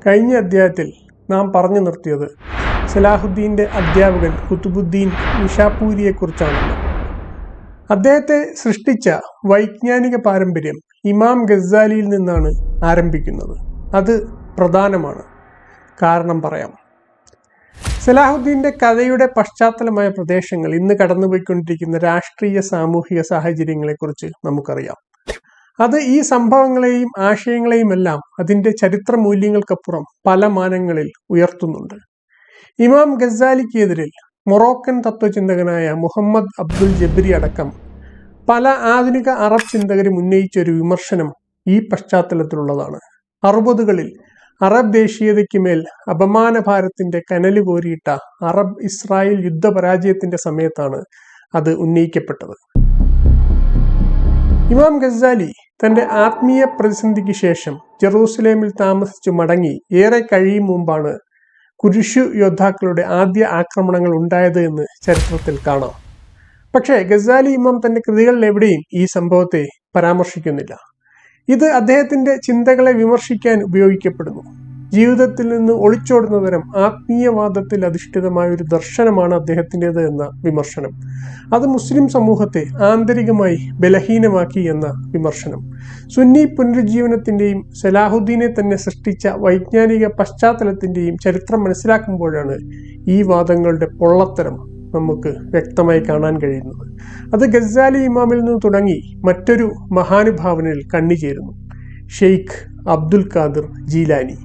കഴിഞ്ഞ അധ്യായത്തിൽ നാം പറഞ്ഞു നിർത്തിയത് സലാഹുദ്ദീൻ്റെ അധ്യാപകൻ കുത്തുബുദ്ദീൻ നിഷാപൂരിയെക്കുറിച്ചാണല്ലോ. അദ്ദേഹത്തെ സൃഷ്ടിച്ച വൈജ്ഞാനിക പാരമ്പര്യം ഇമാം ഗസാലിയിൽ നിന്നാണ് ആരംഭിക്കുന്നത്. അത് പ്രധാനമാണ്. കാരണം പറയാം. സലാഹുദ്ദീൻ്റെ കഥയുടെ പശ്ചാത്തലമായ പ്രദേശങ്ങൾ ഇന്ന് കടന്നുപോയിക്കൊണ്ടിരിക്കുന്ന രാഷ്ട്രീയ സാമൂഹിക സാഹചര്യങ്ങളെക്കുറിച്ച് നമുക്കറിയാം. അത് ഈ സംഭവങ്ങളെയും ആശയങ്ങളെയും എല്ലാം അതിൻ്റെ ചരിത്ര മൂല്യങ്ങൾക്കപ്പുറം പല മാനങ്ങളിൽ ഉയർത്തുന്നുണ്ട്. ഇമാം ഗസാലിക്കെതിരിൽ മൊറോക്കൻ തത്വചിന്തകനായ മുഹമ്മദ് അബ്ദുൽ ജബ്രി അടക്കം പല ആധുനിക അറബ് ചിന്തകരും ഉന്നയിച്ച ഒരു വിമർശനം ഈ പശ്ചാത്തലത്തിലുള്ളതാണ്. 60കളിൽ അറബ് ദേശീയതയ്ക്ക് മേൽ അപമാനഭാരത്തിന്റെ കനല് കോരിയിട്ട അറബ് ഇസ്രായേൽ യുദ്ധപരാജയത്തിന്റെ സമയത്താണ് അത് ഉന്നയിക്കപ്പെട്ടത്. ഇമാം ഗസാലി തന്റെ ആത്മീയ പ്രതിസന്ധിക്ക് ശേഷം ജെറൂസലേമിൽ താമസിച്ചു മടങ്ങി ഏറെ കഴിയും മുമ്പാണ് കുരിശു യോദ്ധാക്കളുടെ ആദ്യ ആക്രമണങ്ങൾ ഉണ്ടായത് എന്ന് ചരിത്രത്തിൽ കാണാം. പക്ഷേ ഗസാലി ഇമാം തന്റെ കൃതികളിൽ എവിടെയും ഈ സംഭവത്തെ പരാമർശിക്കുന്നില്ല. ഇത് അദ്ദേഹത്തിന്റെ ചിന്തകളെ വിമർശിക്കാൻ ഉപയോഗിക്കപ്പെടുന്നു. ജീവിതത്തിൽ നിന്ന് ഒളിച്ചോടുന്ന തരം ആത്മീയവാദത്തിൽ അധിഷ്ഠിതമായ ഒരു ദർശനമാണ് അദ്ദേഹത്തിൻ്റെത് എന്ന വിമർശനം. അത് മുസ്ലിം സമൂഹത്തെ ആന്തരികമായി ബലഹീനമാക്കി എന്ന വിമർശനം. സുന്നി പുനരുജ്ജീവനത്തിൻ്റെയും സലാഹുദ്ദീനെ തന്നെ സൃഷ്ടിച്ച വൈജ്ഞാനിക പശ്ചാത്തലത്തിൻ്റെയും ചരിത്രം മനസ്സിലാക്കുമ്പോഴാണ് ഈ വാദങ്ങളുടെ പൊള്ളത്തരം നമുക്ക് വ്യക്തമായി കാണാൻ കഴിയുന്നത്. അത് ഗസാലി ഇമാമിൽ നിന്ന് തുടങ്ങി മറ്റൊരു മഹാനുഭാവനിൽ കണ്ണിചേരുന്നു, ഷെയ്ഖ് അബ്ദുൽ ഖാദിർ ജീലാനി.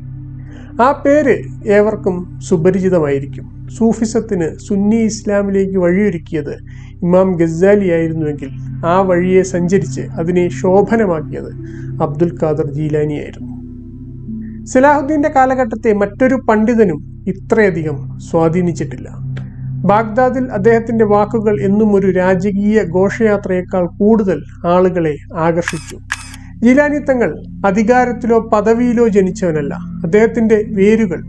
ആ പേര് ഏവർക്കും സുപരിചിതമായിരിക്കും. സൂഫിസത്തിന് സുന്നി ഇസ്ലാമിലേക്ക് വഴിയൊരുക്കിയത് ഇമാം ഗസാലി ആയിരുന്നുവെങ്കിൽ ആ വഴിയെ സഞ്ചരിച്ച് അതിനെ ശോഭനമാക്കിയത് അബ്ദുൽ ഖാദിർ ജീലാനിയായിരുന്നു. സലാഹുദ്ദീന്റെ കാലഘട്ടത്തെ മറ്റൊരു പണ്ഡിതനും ഇത്രയധികം സ്വാധീനിച്ചിട്ടില്ല. ബാഗ്ദാദിൽ അദ്ദേഹത്തിന്റെ വാക്കുകൾ എന്നും ഒരു രാജകീയ ഘോഷയാത്രയേക്കാൾ കൂടുതൽ ആളുകളെ ആകർഷിച്ചു. ജീലാനി തങ്ങൾ അധികാരത്തിലോ പദവിയിലോ ജനിച്ചവനല്ല. അദ്ദേഹത്തിന്റെ വേരുകൾ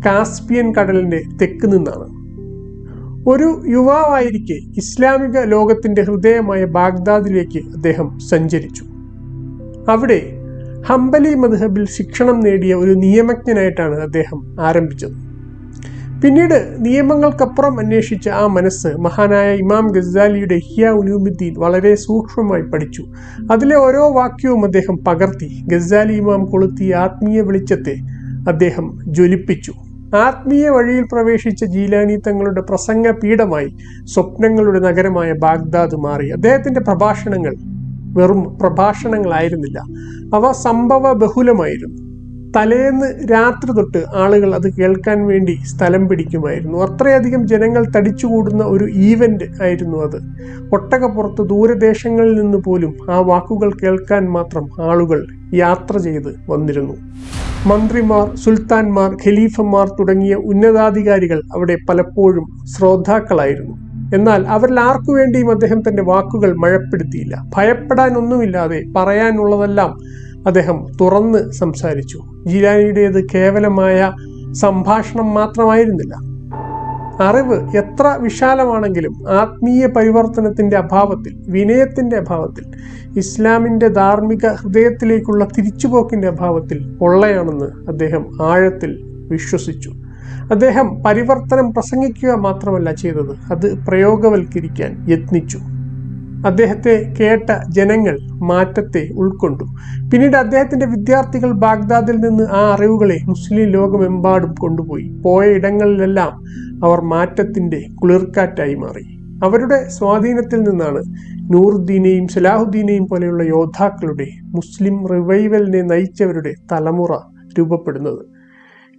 കാസ്പിയൻ കടലിന്റെ തെക്ക് നിന്നാണ്. ഒരു യുവാവായിരിക്കെ ഇസ്ലാമിക ലോകത്തിന്റെ ഹൃദയമായ ബാഗ്ദാദിലേക്ക് അദ്ദേഹം സഞ്ചരിച്ചു. അവിടെ ഹംബലി മദ്ഹബിൽ ശിക്ഷണം നേടിയ ഒരു നിയമജ്ഞനായിട്ടാണ് അദ്ദേഹം ആരംഭിച്ചത്. പിന്നീട് നിയമങ്ങൾക്കപ്പുറം അന്വേഷിച്ച ആ മനസ്സ് മഹാനായ ഇമാം ഗസാലിയുടെ ഇഹ്യാ ഉലൂമുദ്ദീൻ വളരെ സൂക്ഷ്മമായി പഠിച്ചു. അതിലെ ഓരോ വാക്യവും അദ്ദേഹം പകർത്തി. ഗസാലി ഇമാം കൊളുത്തിയ ആത്മീയ വെളിച്ചത്തെ അദ്ദേഹം ജ്വലിപ്പിച്ചു. ആത്മീയ വഴിയിൽ പ്രവേശിച്ച ജീലാനി തങ്ങളുടെ പ്രസംഗ പീഠമായി സ്വപ്നങ്ങളുടെ നഗരമായ ബാഗ്ദാദ് മാറി. അദ്ദേഹത്തിന്റെ പ്രഭാഷണങ്ങൾ വെറും പ്രഭാഷണങ്ങളായിരുന്നില്ല, അവ സംഭവ ബഹുലമായിരുന്നു. തലേന്ന് രാത്രി തൊട്ട് ആളുകൾ അത് കേൾക്കാൻ വേണ്ടി സ്ഥലം പിടിക്കുമായിരുന്നു. അത്രയധികം ജനങ്ങൾ തടിച്ചുകൂടുന്ന ഒരു ഈവന്റ് ആയിരുന്നു അത്. ഒട്ടകപ്പുറത്ത് ദൂരദേശങ്ങളിൽ നിന്ന് പോലും ആ വാക്കുകൾ കേൾക്കാൻ മാത്രം ആളുകൾ യാത്ര ചെയ്ത് വന്നിരുന്നു. മന്ത്രിമാർ, സുൽത്താൻമാർ, ഖലീഫമാർ തുടങ്ങിയ ഉന്നതാധികാരികൾ അവിടെ പലപ്പോഴും ശ്രോതാക്കളായിരുന്നു. എന്നാൽ അവരിൽ ആർക്കു വേണ്ടിയും അദ്ദേഹം തന്റെ വാക്കുകൾ മഴപ്പെടുത്തിയില്ല. ഭയപ്പെടാനൊന്നുമില്ലാതെ പറയാനുള്ളതെല്ലാം അദ്ദേഹം തുറന്ന് സംസാരിച്ചു. ജീലാനിയുടേത് കേവലമായ സംഭാഷണം മാത്രമായിരുന്നില്ല. അറിവ് എത്ര വിശാലമാണെങ്കിലും ആത്മീയ പരിവർത്തനത്തിന്റെ അഭാവത്തിൽ, വിനയത്തിന്റെ അഭാവത്തിൽ, ഇസ്ലാമിന്റെ ധാർമ്മിക ഹൃദയത്തിലേക്കുള്ള തിരിച്ചുപോക്കിന്റെ അഭാവത്തിൽ പൊള്ളയാണെന്ന് അദ്ദേഹം ആഴത്തിൽ വിശ്വസിച്ചു. അദ്ദേഹം പരിവർത്തനം പ്രസംഗിക്കുക മാത്രമല്ല ചെയ്തത്, അത് പ്രയോഗവൽക്കരിക്കാൻ യത്നിച്ചു. അദ്ദേഹത്തെ കേട്ട ജനങ്ങൾ മാറ്റത്തെ ഉൾക്കൊണ്ടു. പിന്നീട് അദ്ദേഹത്തിന്റെ വിദ്യാർത്ഥികൾ ബാഗ്ദാദിൽ നിന്ന് ആ അറിവുകളെ മുസ്ലിം ലോകമെമ്പാടും കൊണ്ടുപോയി. പോയ ഇടങ്ങളിലെല്ലാം അവർ മാറ്റത്തിന്റെ കുളിർക്കാറ്റായി മാറി. അവരുടെ സ്വാധീനത്തിൽ നിന്നാണ് നൂറുദ്ദീനെയും സലാഹുദ്ദീനെയും പോലെയുള്ള യോദ്ധാക്കളുടെ, മുസ്ലിം റിവൈവലിനെ നയിച്ചവരുടെ തലമുറ രൂപപ്പെടുന്നത്.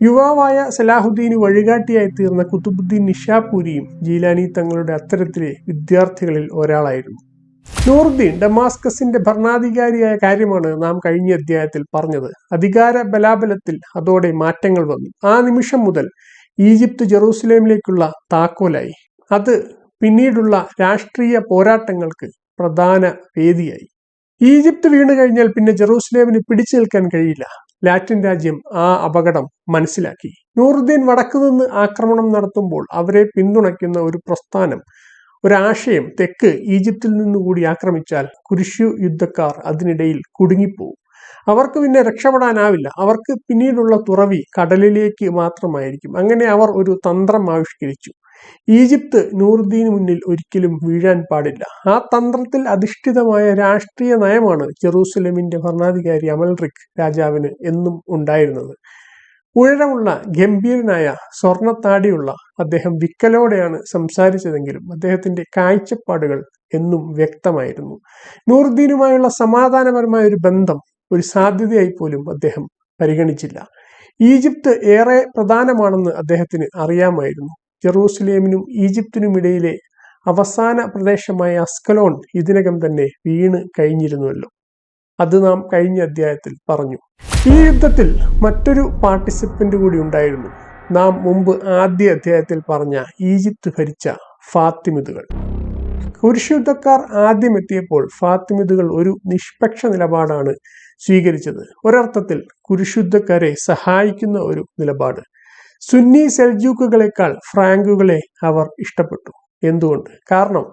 യുവാവായ സലാഹുദ്ദീന് വഴികാട്ടിയായി തീർന്ന കുത്തുബുദ്ദീൻ നിഷാപൂരിയും ജീലാനി തങ്ങളുടെ അത്തരത്തിലെ വിദ്യാർത്ഥികളിൽ ഒരാളായിരുന്നു. നൂറുദ്ദീൻ ഡമാസ്കസിന്റെ ഭരണാധികാരിയായ കാര്യമാണ് നാം കഴിഞ്ഞ അധ്യായത്തിൽ പറഞ്ഞത്. അധികാര ബലാബലത്തിൽ അതോടെ മാറ്റങ്ങൾ വന്നു. ആ നിമിഷം മുതൽ ഈജിപ്ത് ജെറൂസലേമിലേക്കുള്ള താക്കോലായി. അത് പിന്നീടുള്ള രാഷ്ട്രീയ പോരാട്ടങ്ങൾക്ക് പ്രധാന വേദിയായി. ഈജിപ്ത് വീണു കഴിഞ്ഞാൽ പിന്നെ ജെറൂസലേമിന് പിടിച്ചു നിൽക്കാൻ കഴിയില്ല. ലാറ്റിൻ രാജ്യം ആ അപകടം മനസ്സിലാക്കി. നൂറുദ്ദീൻ വടക്കുനിന്ന് ആക്രമണം നടത്തുമ്പോൾ അവരെ പിന്തുണയ്ക്കുന്ന ഒരു പ്രസ്ഥാനം, ഒരാശയം തെക്ക് ഈജിപ്തിൽ നിന്നുകൂടി ആക്രമിച്ചാൽ കുരിശു യുദ്ധക്കാർ അതിനിടയിൽ കുടുങ്ങിപ്പോവും. അവർക്ക് പിന്നെ രക്ഷപ്പെടാനാവില്ല. അവർക്ക് പിന്നീടുള്ള തുറവി കടലിലേക്ക് മാത്രമായിരിക്കും. അങ്ങനെ അവർ ഒരു തന്ത്രം ആവിഷ്കരിച്ചു. ഈജിപ്ത് നൂറുദ്ദീന് മുന്നിൽ ഒരിക്കലും വീഴാൻ പാടില്ല. ആ തന്ത്രത്തിൽ അധിഷ്ഠിതമായ രാഷ്ട്രീയ നയമാണ് ജെറൂസലേമിന്റെ ഭരണാധികാരി അമൽറിക് രാജാവിന് എന്നും ഉണ്ടായിരുന്നത്. ഉയരമുള്ള ഗംഭീരനായ സ്വർണത്താടിയുള്ള അദ്ദേഹം വിക്കലോടെയാണ് സംസാരിച്ചതെങ്കിലും അദ്ദേഹത്തിന്റെ കാഴ്ചപ്പാടുകൾ എന്നും വ്യക്തമായിരുന്നു. നൂറുദ്ദീനുമായുള്ള സമാധാനപരമായ ഒരു ബന്ധം ഒരു സാധ്യതയായി പോലും അദ്ദേഹം പരിഗണിച്ചില്ല. ഈജിപ്ത് ഏറെ പ്രധാനമാണെന്ന് അദ്ദേഹത്തിന് അറിയാമായിരുന്നു. ജെറൂസലേമിനും ഈജിപ്തിനുമിടയിലെ അവസാന പ്രദേശമായ അസ്കലോൺ ഇതിനകം തന്നെ വീണ് കഴിഞ്ഞിരുന്നുവല്ലോ. അത് നാം കഴിഞ്ഞ അധ്യായത്തിൽ പറഞ്ഞു. ഈ യുദ്ധത്തിൽ മറ്റൊരു പാർട്ടിസിപ്പന്റ് കൂടി ഉണ്ടായിരുന്നു. നാം മുമ്പ് ആദ്യ അധ്യായത്തിൽ പറഞ്ഞ ഈജിപ്ത് ഭരിച്ച ഫാത്തിമിദുകൾ. കുരിശുദ്ധക്കാർ ആദ്യം എത്തിയപ്പോൾ ഫാത്തിമിദുകൾ ഒരു നിഷ്പക്ഷ നിലപാടാണ് സ്വീകരിച്ചത്. ഒരർത്ഥത്തിൽ കുരിശുദ്ധക്കാരെ സഹായിക്കുന്ന ഒരു നിലപാട്. സുന്നി സെൽജൂക്കുകളെക്കാൾ ഫ്രാങ്കുകളെ അവർ ഇഷ്ടപ്പെട്ടു. എന്തുകൊണ്ട്? കാരണം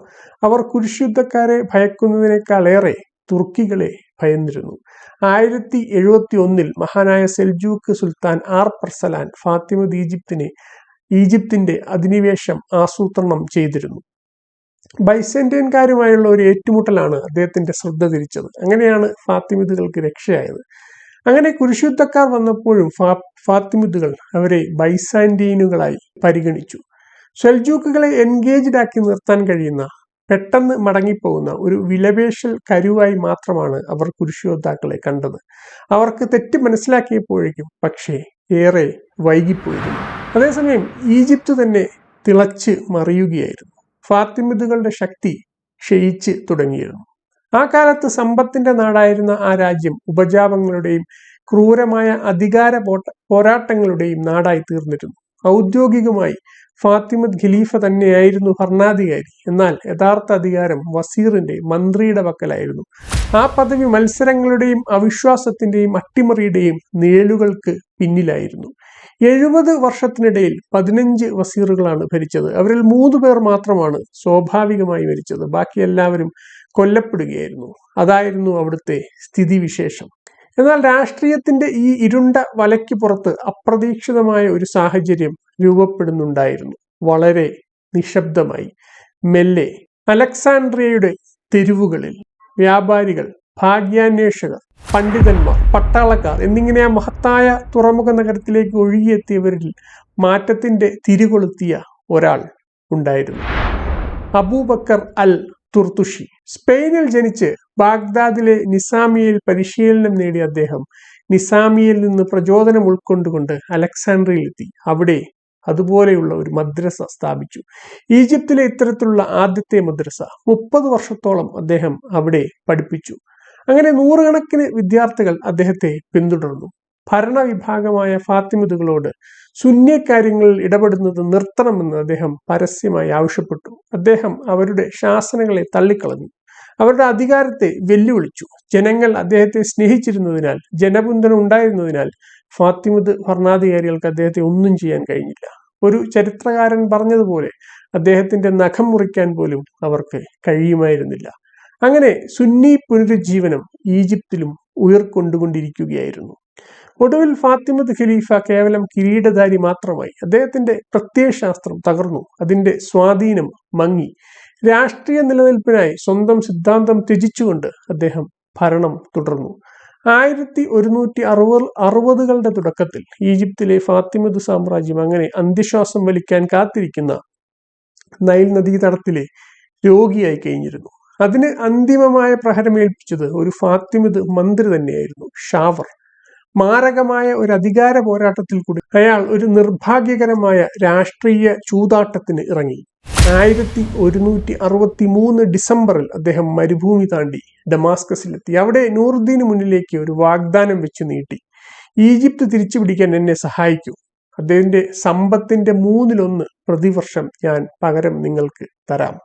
അവർ കുരിശുദ്ധക്കാരെ ഭയക്കുന്നതിനേക്കാളേറെ തുർക്കികളെ ഭയന്നിരുന്നു. 1071 മഹാനായ സെൽജൂക്ക് സുൽത്താൻ ആർപർസലാൻ ഫാത്തിമദ് ഈജിപ്തിന്റെ അധിനിവേശം ആസൂത്രണം ചെയ്തിരുന്നു. ബൈസന്റൈൻകാരുമായുള്ള ഒരു ഏറ്റുമുട്ടലാണ് അദ്ദേഹത്തിന്റെ ശ്രദ്ധ തിരിച്ചത്. അങ്ങനെയാണ് ഫാത്തിമിദുകൾക്ക് രക്ഷയായത്. അങ്ങനെ കുരിശുദ്ധക്കാർ വന്നപ്പോഴും ഫാത്തിമിദുകൾ അവരെ ബൈസാന്റൈനുകളായി പരിഗണിച്ചു. സെൽജൂക്കുകളെ എൻഗേജ്ഡ് ആക്കി നിർത്താൻ കഴിയുന്ന, പെട്ടെന്ന് മടങ്ങിപ്പോകുന്ന ഒരു വിലപേശൽ കരുവായി മാത്രമാണ് അവർ കുരിശുയോദ്ധാക്കളെ കണ്ടത്. അവർക്ക് തെറ്റ് മനസ്സിലാക്കിയപ്പോഴേക്കും പക്ഷേ ഏറെ വൈകിപ്പോയിരുന്നു. അതേസമയം ഈജിപ്ത് തന്നെ തിളച്ച് മറിയുകയായിരുന്നു. ഫാത്തിമിദുകളുടെ ശക്തി ക്ഷയിച്ച് തുടങ്ങിയിരുന്നു. ആ കാലത്ത് സമ്പത്തിന്റെ നാടായിരുന്ന ആ രാജ്യം ഉപജാപങ്ങളുടെയും ക്രൂരമായ അധികാര പോരാട്ടങ്ങളുടെയും നാടായി തീർന്നിരുന്നു. ഔദ്യോഗികമായി ഫാത്തിമദ് ഖലീഫ തന്നെയായിരുന്നു ഭരണാധികാരി. എന്നാൽ യഥാർത്ഥ അധികാരം വസീറിന്റെ, മന്ത്രിയുടെ പക്കലായിരുന്നു. ആ പദവി മത്സരങ്ങളുടെയും അവിശ്വാസത്തിന്റെയും അട്ടിമറിയുടെയും നിഴലുകൾക്ക് പിന്നിലായിരുന്നു. 70 വർഷത്തിനിടയിൽ 15 വസീറുകളാണ് ഭരിച്ചത്. അവരിൽ 3 പേർ മാത്രമാണ് സ്വാഭാവികമായി മരിച്ചത്. ബാക്കി എല്ലാവരും കൊല്ലപ്പെടുകയായിരുന്നു. അതായിരുന്നു അവിടുത്തെ സ്ഥിതിവിശേഷം. എന്നാൽ രാഷ്ട്രീയത്തിന്റെ ഈ ഇരുണ്ട വലയ്ക്ക് പുറത്ത് അപ്രതീക്ഷിതമായ ഒരു സാഹചര്യം രൂപപ്പെടുന്നുണ്ടായിരുന്നു. വളരെ നിശബ്ദമായി, മെല്ലെ അലക്സാൻഡ്രിയയുടെ തെരുവുകളിൽ വ്യാപാരികൾ, ഭാഗ്യാന്വേഷകർ, പണ്ഡിതന്മാർ, പട്ടാളക്കാർ എന്നിങ്ങനെ ആ മഹത്തായ തുറമുഖ നഗരത്തിലേക്ക് ഒഴുകിയെത്തിയവരിൽ മാറ്റത്തിന്റെ തിരികൊളുത്തിയ ഒരാൾ ഉണ്ടായിരുന്നു. അബൂബക്കർ അൽ തുർത്തുഷി. സ്പെയിനിൽ ജനിച്ച് ബാഗ്ദാദിലെ നിസാമിയയിൽ പരിശീലനം നേടിയ അദ്ദേഹം നിസാമിയയിൽ നിന്ന് പ്രചോദനം ഉൾക്കൊണ്ടുകൊണ്ട് അലക്സാൻഡ്രിയയിലെത്തി. അവിടെ അതുപോലെയുള്ള ഒരു മദ്രസ സ്ഥാപിച്ചു. ഈജിപ്തിലെ ഇത്തരത്തിലുള്ള ആദ്യത്തെ മദ്രസ. 30 വർഷത്തോളം അദ്ദേഹം അവിടെ പഠിപ്പിച്ചു. അങ്ങനെ നൂറുകണക്കിന് വിദ്യാർത്ഥികൾ അദ്ദേഹത്തെ പിന്തുടർന്നു. ഭരണവിഭാഗമായ ഫാത്തിമിദുകളോട് സുന്യക്കാര്യങ്ങളിൽ ഇടപെടുന്നത് നിർത്തണമെന്ന് അദ്ദേഹം പരസ്യമായി ആവശ്യപ്പെട്ടു. അദ്ദേഹം അവരുടെ ശാസനകളെ തള്ളിക്കളഞ്ഞു, അവരുടെ അധികാരത്തെ വെല്ലുവിളിച്ചു. ജനങ്ങൾ അദ്ദേഹത്തെ സ്നേഹിച്ചിരുന്നതിനാൽ, ജനപിന്തുണ ഉണ്ടായിരുന്നതിനാൽ ഫാത്തിമിദ് ഭരണാധികാരികൾക്ക് അദ്ദേഹത്തെ ഒന്നും ചെയ്യാൻ കഴിഞ്ഞില്ല. ഒരു ചരിത്രകാരൻ പറഞ്ഞതുപോലെ അദ്ദേഹത്തിന്റെ നഖം മുറിക്കാൻ പോലും അവർക്ക് കഴിയുമായിരുന്നില്ല. അങ്ങനെ സുന്നി പുനരുജ്ജീവനം ഈജിപ്തിലും ഉയർക്കൊണ്ടുകൊണ്ടിരിക്കുകയായിരുന്നു. ഒടുവിൽ ഫാത്തിമദ് ഖലീഫ കേവലം കിരീടധാരി മാത്രമായി. അദ്ദേഹത്തിന്റെ പ്രത്യയശാസ്ത്രം തകർന്നു, അതിന്റെ സ്വാധീനം മങ്ങി. രാഷ്ട്രീയ നിലനിൽപ്പിനായി സ്വന്തം സിദ്ധാന്തം ത്യജിച്ചുകൊണ്ട് അദ്ദേഹം ഭരണം തുടർന്നു. 1160കളുടെ തുടക്കത്തിൽ ഈജിപ്തിലെ ഫാത്തിമദ് സാമ്രാജ്യം അങ്ങനെ അന്ത്യശ്വാസം വലിക്കാൻ കാത്തിരിക്കുന്ന നൈൽ നദീതടത്തിലെ രോഗിയായി കഴിഞ്ഞിരുന്നു. അതിന് അന്തിമമായ പ്രഹരമേൽപ്പിച്ചത് ഒരു ഫാത്തിമദ് മന്ത്രി തന്നെയായിരുന്നു, ഷാവർ. മാരകമായ ഒരു അധികാര പോരാട്ടത്തിൽ കൂടി അയാൾ ഒരു നിർഭാഗ്യകരമായ രാഷ്ട്രീയ ചൂതാട്ടത്തിന് ഇറങ്ങി. 1163 ഡിസംബറിൽ അദ്ദേഹം മരുഭൂമി താണ്ടി ഡമാസ്കസിലെത്തി. അവിടെ നൂറുദ്ദീന് മുന്നിലേക്ക് ഒരു വാഗ്ദാനം വെച്ച് നീട്ടി. ഈജിപ്ത് തിരിച്ചു പിടിക്കാൻ എന്നെ സഹായിക്കൂ. അദ്ദേഹത്തിന്റെ സമ്പത്തിന്റെ 1/3 പ്രതിവർഷം ഞാൻ പകരം നിങ്ങൾക്ക് തരാം.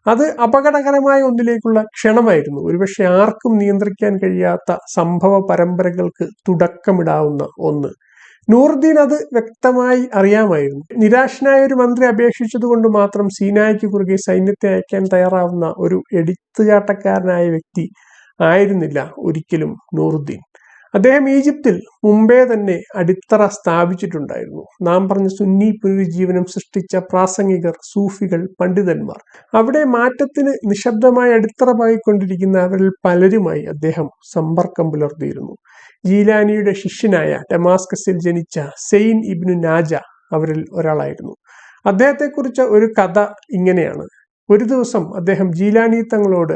അത് അപകടകരമായ ഒന്നിലേക്കുള്ള ക്ഷണമായിരുന്നു. ഒരുപക്ഷെ ആർക്കും നിയന്ത്രിക്കാൻ കഴിയാത്ത സംഭവ പരമ്പരകൾക്ക് തുടക്കമിടാവുന്ന ഒന്ന്. നൂറുദ്ദീൻ അത് വ്യക്തമായി അറിയാമായിരുന്നു. നിരാശനായ ഒരു മന്ത്രി അപേക്ഷിച്ചത് കൊണ്ട് മാത്രം സീനായ്ക്ക് കുറുകെ സൈന്യത്തെ അയക്കാൻ തയ്യാറാവുന്ന ഒരു എടുത്തുചാട്ടക്കാരനായ വ്യക്തി ആയിരുന്നില്ല ഒരിക്കലും നൂറുദ്ദീൻ. അദ്ദേഹം ഈജിപ്തിൽ മുമ്പേ തന്നെ അടിത്തറ സ്ഥാപിച്ചിട്ടുണ്ടായിരുന്നു. നാം പറഞ്ഞ സുന്നി പുനരുജ്ജീവനം സൃഷ്ടിച്ച പ്രാസംഗികർ, സൂഫികൾ, പണ്ഡിതന്മാർ, അവിടെ മാറ്റത്തിന് നിശബ്ദമായി അടിത്തറ പായിക്കൊണ്ടിരിക്കുന്ന അവരിൽ പലരുമായി അദ്ദേഹം സമ്പർക്കം പുലർത്തിയിരുന്നു. ജീലാനിയുടെ ശിഷ്യനായ ഡമാസ്കസിൽ ജനിച്ച സെയ്ൻ ഇബ്നു നാജ അവരിൽ ഒരാളായിരുന്നു. അദ്ദേഹത്തെക്കുറിച്ച് ഒരു കഥ ഇങ്ങനെയാണ്. ഒരു ദിവസം അദ്ദേഹം ജീലാനി തങ്ങളോട്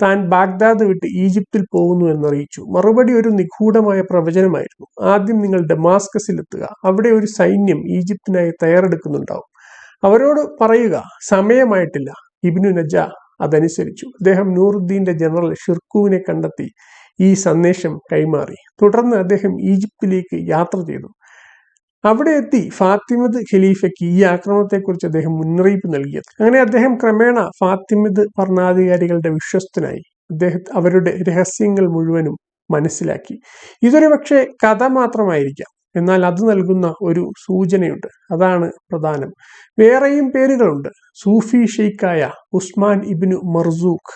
താൻ ബാഗ്ദാദ് വിട്ട് ഈജിപ്തിൽ പോകുന്നു എന്നറിയിച്ചു. മറുപടി ഒരു നിഗൂഢമായ പ്രവചനമായിരുന്നു. ആദ്യം നിങ്ങൾ ഡമാസ്കസിലെത്തുക, അവിടെ ഒരു സൈന്യം ഈജിപ്തിനായി തയ്യാറെടുക്കുന്നുണ്ടാവും, അവരോട് പറയുക സമയമായിട്ടില്ല. ഇബ്നു നജ അതനുസരിച്ചു. അദ്ദേഹം നൂറുദ്ദീന്റെ ജനറൽ ഷിർക്കുവിനെ കണ്ടെത്തി ഈ സന്ദേശം കൈമാറി. തുടർന്ന് അദ്ദേഹം ഈജിപ്തിലേക്ക് യാത്ര ചെയ്തു. അവിടെ എത്തി ഫാത്തിമദ് ഖലീഫയ്ക്ക് ഈ ആക്രമണത്തെക്കുറിച്ച് അദ്ദേഹം മുന്നറിയിപ്പ് നൽകിയത്. അങ്ങനെ അദ്ദേഹം ക്രമേണ ഫാത്തിമദ് ഭരണാധികാരികളുടെ വിശ്വസ്തനായി. അവരുടെ രഹസ്യങ്ങൾ മുഴുവനും മനസ്സിലാക്കി. ഇതൊരു പക്ഷേ കഥ മാത്രമായിരിക്കാം, എന്നാൽ അത് നൽകുന്ന ഒരു സൂചനയുണ്ട്. അതാണ് പ്രധാനം. വേറെയും പേരുകളുണ്ട്. സൂഫി ഷെയ്ഖായ ഉസ്മാൻ ഇബ്നു മർസൂഖ്,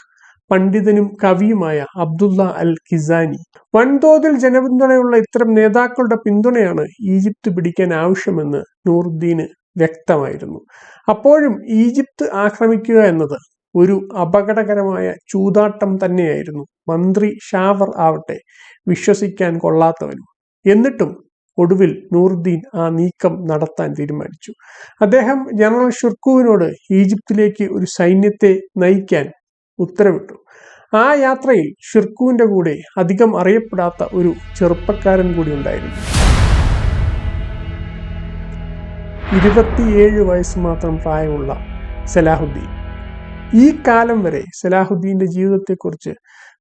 പണ്ഡിതനും കവിയുമായ അബ്ദുള്ള അൽ ഖിസാനി. വൻതോതിൽ ജനപിന്തുണയുള്ള ഇത്തരം നേതാക്കളുടെ പിന്തുണയാണ് ഈജിപ്ത് പിടിക്കാൻ ആവശ്യമെന്ന് നൂറുദ്ദീന് വ്യക്തമായിരുന്നു. അപ്പോഴും ഈജിപ്ത് ആക്രമിക്കുക എന്നത് ഒരു അപകടകരമായ ചൂതാട്ടം തന്നെയായിരുന്നു. മന്ത്രി ഷാവർ ആവട്ടെ വിശ്വസിക്കാൻ കൊള്ളാത്തവനും. എന്നിട്ടും ഒടുവിൽ നൂറുദ്ദീൻ ആ നീക്കം നടത്താൻ തീരുമാനിച്ചു. അദ്ദേഹം ജനറൽ ഷിർക്കുവിനോട് ഈജിപ്തിലേക്ക് ഒരു സൈന്യത്തെ നയിക്കാൻ ഉത്തരവിട്ടു. ആ യാത്രയിൽ ഷിർക്കുവിന്റെ കൂടെ അധികം അറിയപ്പെടാത്ത ഒരു ചെറുപ്പക്കാരൻ കൂടി ഉണ്ടായിരുന്നു. 27 വയസ്സ് മാത്രം പ്രായമുള്ള സലാഹുദ്ദീൻ. ഈ കാലം വരെ സലാഹുദ്ദീന്റെ ജീവിതത്തെക്കുറിച്ച്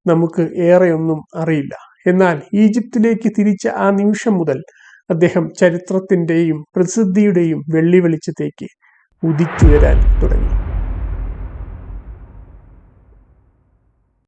നമുക്ക് ഏറെയൊന്നും അറിയില്ല. എന്നാൽ ഈജിപ്തിലേക്ക് തിരിച്ച ആ നിമിഷം മുതൽ അദ്ദേഹം ചരിത്രത്തിന്റെയും പ്രസിദ്ധിയുടെയും വെള്ളി വെളിച്ചത്തേക്ക് ഉദിച്ചുയരാൻ തുടങ്ങി.